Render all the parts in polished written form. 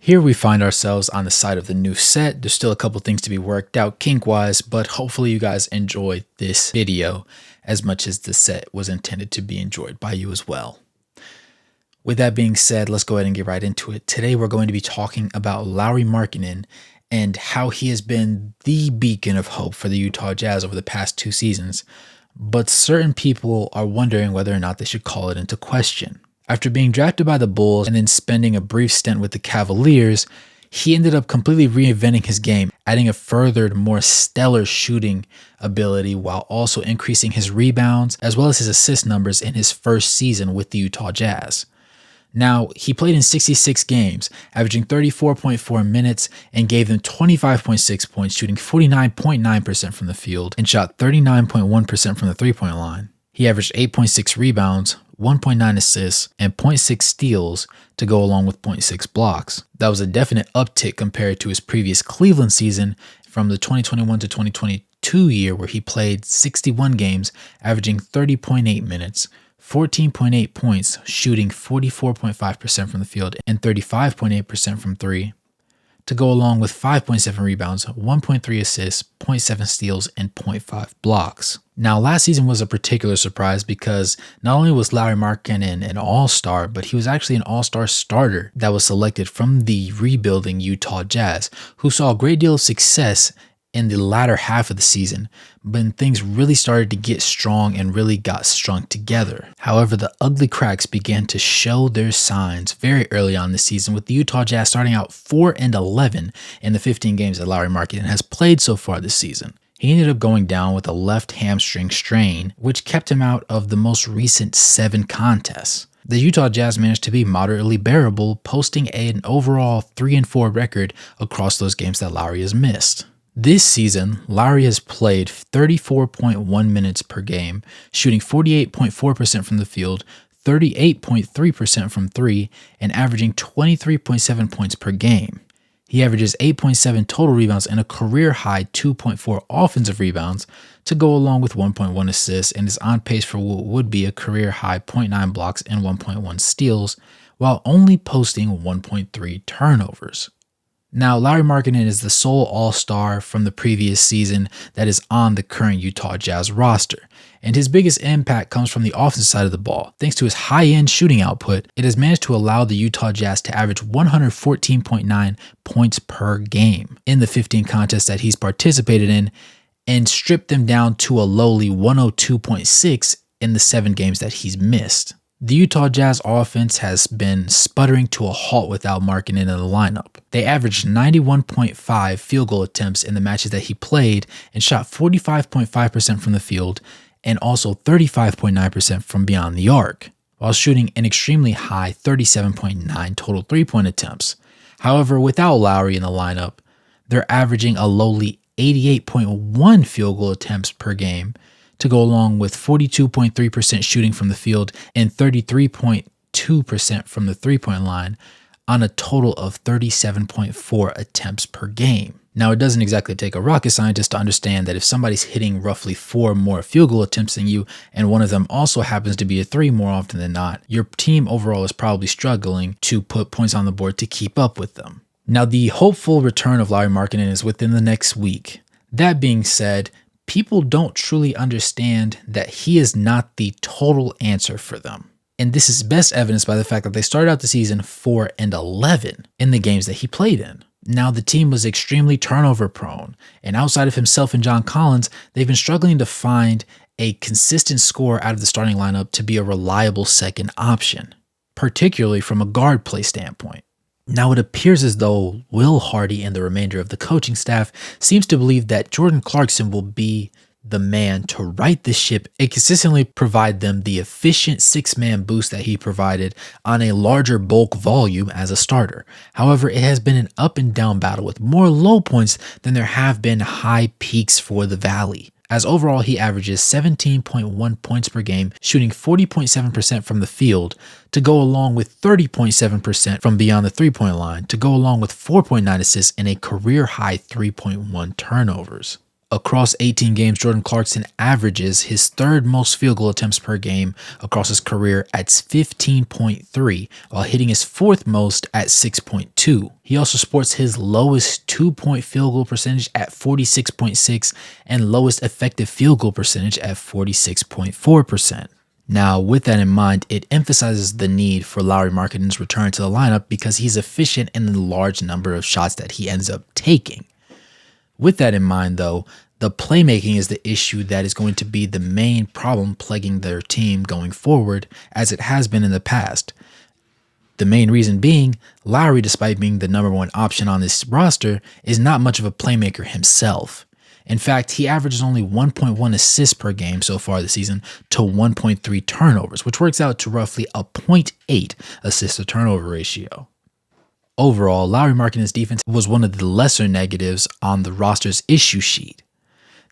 Here we find ourselves on the side of the new set. There's still a couple things to be worked out kink-wise, but hopefully you guys enjoyed this video as much as the set was intended to be enjoyed by you as well. With that being said, let's go ahead and get right into it. Today we're going to be talking about Lauri Markkanen and how he has been the beacon of hope for the Utah Jazz over the past 2 seasons, but certain people are wondering whether or not they should call it into question. After being drafted by the Bulls and then spending a brief stint with the Cavaliers, he ended up completely reinventing his game, adding a further, more stellar shooting ability while also increasing his rebounds as well as his assist numbers in his first season with the Utah Jazz. Now, he played in 66 games, averaging 34.4 minutes and gave them 25.6 points, shooting 49.9% from the field and shot 39.1% from the three-point line. He averaged 8.6 rebounds, 1.9 assists, and 0.6 steals to go along with 0.6 blocks. That was a definite uptick compared to his previous Cleveland season from the 2021 to 2022 year where he played 61 games, averaging 30.8 minutes, 14.8 points, shooting 44.5% from the field and 35.8% from three, to go along with 5.7 rebounds, 1.3 assists, 0.7 steals, and 0.5 blocks. Now, last season was a particular surprise because not only was Lauri Markkanen an all-star, but he was actually an all-star starter that was selected from the rebuilding Utah Jazz, who saw a great deal of success in the latter half of the season, when things really started to get strong and really got strung together. However, the ugly cracks began to show their signs very early on this season, with the Utah Jazz starting out 4-11 in the 15 games that Lauri Markkanen has played so far this season. He ended up going down with a left hamstring strain, which kept him out of the most recent 7 contests. The Utah Jazz managed to be moderately bearable, posting an overall 3-4 record across those games that Lauri has missed. This season, Lauri has played 34.1 minutes per game, shooting 48.4% from the field, 38.3% from three, and averaging 23.7 points per game. He averages 8.7 total rebounds and a career-high 2.4 offensive rebounds to go along with 1.1 assists, and is on pace for what would be a career-high 0.9 blocks and 1.1 steals, while only posting 1.3 turnovers. Now, Lauri Markkanen is the sole all-star from the previous season that is on the current Utah Jazz roster, and his biggest impact comes from the offensive side of the ball. Thanks to his high-end shooting output, it has managed to allow the Utah Jazz to average 114.9 points per game in the 15 contests that he's participated in, and strip them down to a lowly 102.6 in the 7 games that he's missed. The Utah Jazz offense has been sputtering to a halt without Markkanen in the lineup. They averaged 91.5 field goal attempts in the matches that he played and shot 45.5% from the field and also 35.9% from beyond the arc, while shooting an extremely high 37.9 total three-point attempts. However, without Lauri in the lineup, they're averaging a lowly 88.1 field goal attempts per game, to go along with 42.3% shooting from the field and 33.2% from the three-point line on a total of 37.4 attempts per game. Now, it doesn't exactly take a rocket scientist to understand that if somebody's hitting roughly 4 more field goal attempts than you, and one of them also happens to be a 3 more often than not, your team overall is probably struggling to put points on the board to keep up with them. Now, the hopeful return of Lauri Markkanen is within the next week. That being said, people don't truly understand that he is not the total answer for them. And this is best evidenced by the fact that they started out the season 4-11 in the games that he played in. Now, the team was extremely turnover prone, and outside of himself and John Collins, they've been struggling to find a consistent scorer out of the starting lineup to be a reliable second option, particularly from a guard play standpoint. Now, it appears as though Will Hardy and the remainder of the coaching staff seems to believe that Jordan Clarkson will be the man to right the ship and consistently provide them the efficient 6-man boost that he provided on a larger bulk volume as a starter. However, it has been an up and down battle with more low points than there have been high peaks for the Valley, as overall he averages 17.1 points per game, shooting 40.7% from the field, to go along with 30.7% from beyond the three-point line, to go along with 4.9 assists and a career-high 3.1 turnovers. Across 18 games, Jordan Clarkson averages his third most field goal attempts per game across his career at 15.3, while hitting his fourth most at 6.2. He also sports his lowest 2-point field goal percentage at 46.6 and lowest effective field goal percentage at 46.4%. Now, with that in mind, it emphasizes the need for Lauri Markkanen's return to the lineup because he's efficient in the large number of shots that he ends up taking. With that in mind, though, the playmaking is the issue that is going to be the main problem plaguing their team going forward, as it has been in the past. The main reason being, Lauri, despite being the number one option on this roster, is not much of a playmaker himself. In fact, he averages only 1.1 assists per game so far this season to 1.3 turnovers, which works out to roughly a 0.8 assist to turnover ratio. Overall, Lauri Markkanen's defense was one of the lesser negatives on the roster's issue sheet.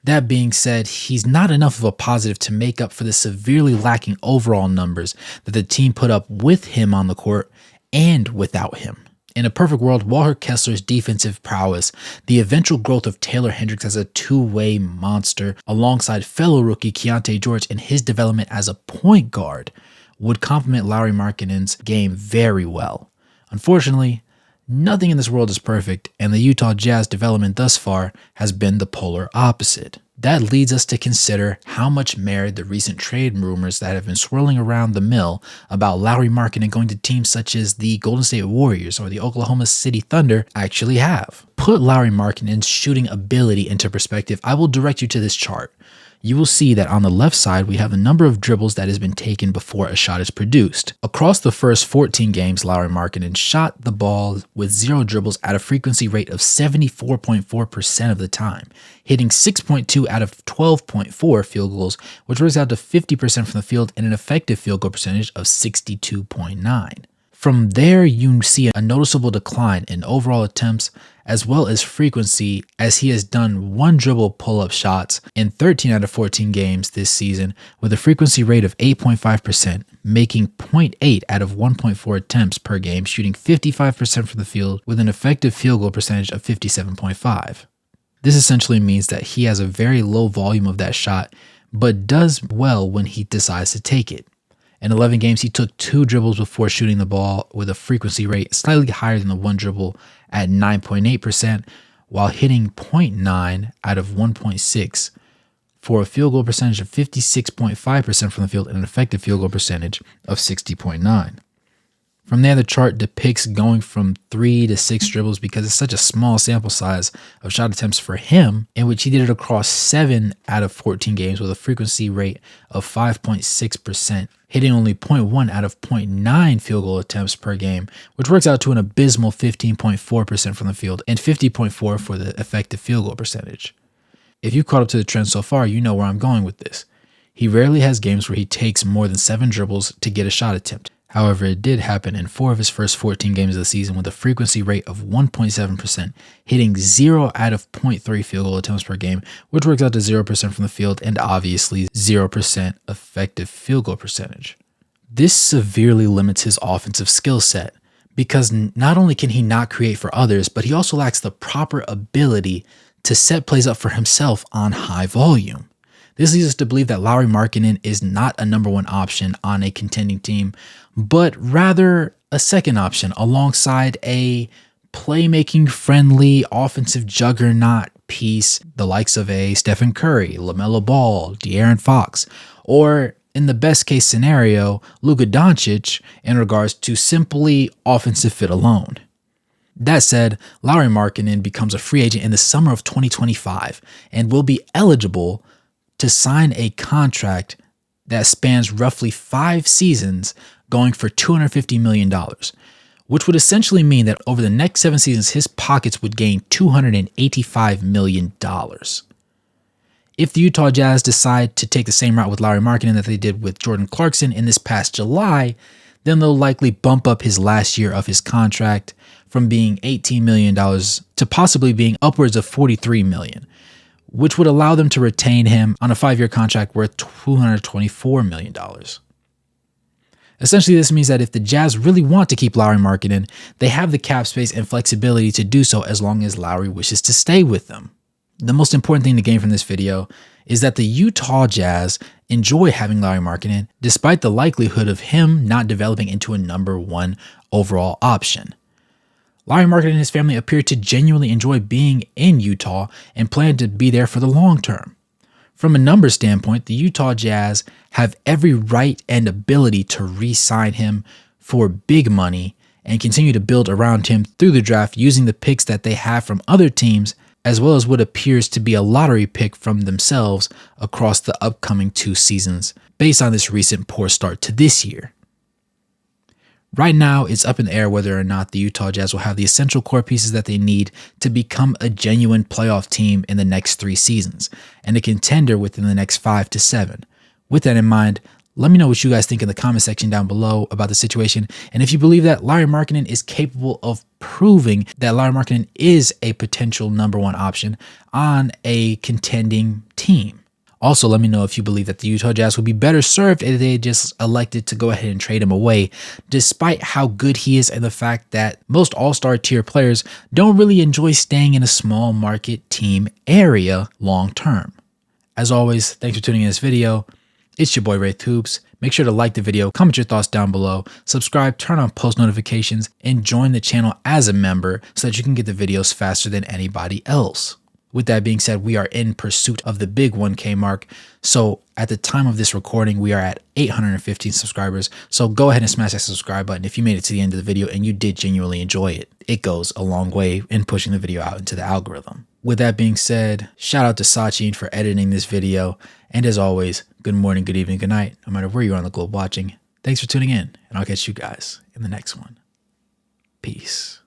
That being said, he's not enough of a positive to make up for the severely lacking overall numbers that the team put up with him on the court and without him. In a perfect world, Walker Kessler's defensive prowess, the eventual growth of Taylor Hendricks as a two-way monster, alongside fellow rookie Keontae George and his development as a point guard, would complement Lauri Markkanen's game very well. Unfortunately, nothing in this world is perfect, and the Utah Jazz development thus far has been the polar opposite. That leads us to consider how much merit the recent trade rumors that have been swirling around the mill about Lauri Markkanen going to teams such as the Golden State Warriors or the Oklahoma City Thunder actually have. Put Lauri Markkanen's shooting ability into perspective, I will direct you to this chart. You will see that on the left side, we have a number of dribbles that has been taken before a shot is produced. Across the first 14 games, Lauri Markkanen shot the ball with 0 dribbles at a frequency rate of 74.4% of the time, hitting 6.2 out of 12.4 field goals, which works out to 50% from the field and an effective field goal percentage of 62.9. From there, you see a noticeable decline in overall attempts as well as frequency, as he has done 1 dribble pull-up shots in 13 out of 14 games this season with a frequency rate of 8.5%, making 0.8 out of 1.4 attempts per game, shooting 55% from the field with an effective field goal percentage of 57.5. This essentially means that he has a very low volume of that shot, but does well when he decides to take it. In 11 games, he took 2 dribbles before shooting the ball with a frequency rate slightly higher than the 1 dribble at 9.8%, while hitting 0.9 out of 1.6 for a field goal percentage of 56.5% from the field and an effective field goal percentage of 60.9. From there, the chart depicts going from 3 to 6 dribbles because it's such a small sample size of shot attempts for him, in which he did it across 7 out of 14 games with a frequency rate of 5.6%, hitting only 0.1 out of 0.9 field goal attempts per game, which works out to an abysmal 15.4% from the field and 50.4% for the effective field goal percentage. If you caught up to the trend so far, you know where I'm going with this. He rarely has games where he takes more than 7 dribbles to get a shot attempt. However, it did happen in 4 of his first 14 games of the season with a frequency rate of 1.7%, hitting 0 out of 0.3 field goal attempts per game, which works out to 0% from the field and obviously 0% effective field goal percentage. This severely limits his offensive skill set because not only can he not create for others, but he also lacks the proper ability to set plays up for himself on high volume. This leads us to believe that Lauri Markkanen is not a number 1 option on a contending team, but rather a second option alongside a playmaking friendly offensive juggernaut piece, the likes of a Stephen Curry, LaMelo Ball, De'Aaron Fox, or in the best case scenario, Luka Doncic in regards to simply offensive fit alone. That said, Lauri Markkanen becomes a free agent in the summer of 2025 and will be eligible to sign a contract that spans roughly 5 seasons going for $250 million, which would essentially mean that over the next 7 seasons, his pockets would gain $285 million. If the Utah Jazz decide to take the same route with Lauri Markkanen that they did with Jordan Clarkson in this past July, then they'll likely bump up his last year of his contract from being $18 million to possibly being upwards of $43 million, which would allow them to retain him on a 5-year contract worth $224 million. Essentially, this means that if the Jazz really want to keep Lauri Markkanen, they have the cap space and flexibility to do so as long as Lauri wishes to stay with them. The most important thing to gain from this video is that the Utah Jazz enjoy having Lauri Markkanen, despite the likelihood of him not developing into a #1 overall option. Lauri Markkanen and his family appear to genuinely enjoy being in Utah and plan to be there for the long term. From a numbers standpoint, the Utah Jazz have every right and ability to re-sign him for big money and continue to build around him through the draft using the picks that they have from other teams, as well as what appears to be a lottery pick from themselves across the upcoming 2 seasons based on this recent poor start to this year. Right now, it's up in the air whether or not the Utah Jazz will have the essential core pieces that they need to become a genuine playoff team in the next 3 seasons and a contender within the next 5 to 7. With that in mind, let me know what you guys think in the comment section down below about the situation, and if you believe that Lauri Markkanen is capable of proving that Lauri Markkanen is a potential #1 option on a contending team. Also, let me know if you believe that the Utah Jazz would be better served if they just elected to go ahead and trade him away, despite how good he is and the fact that most all-star tier players don't really enjoy staying in a small market team area long term. As always, thanks for tuning in this video. It's your boy Wraith Hoops. Make sure to like the video, comment your thoughts down below, subscribe, turn on post notifications, and join the channel as a member so that you can get the videos faster than anybody else. With that being said, we are in pursuit of the big 1K mark. So at the time of this recording, we are at 815 subscribers. So go ahead and smash that subscribe button if you made it to the end of the video and you did genuinely enjoy it. It goes a long way in pushing the video out into the algorithm. With that being said, shout out to Sachin for editing this video. And as always, good morning, good evening, good night, no matter where you are on the globe watching. Thanks for tuning in, and I'll catch you guys in the next one. Peace.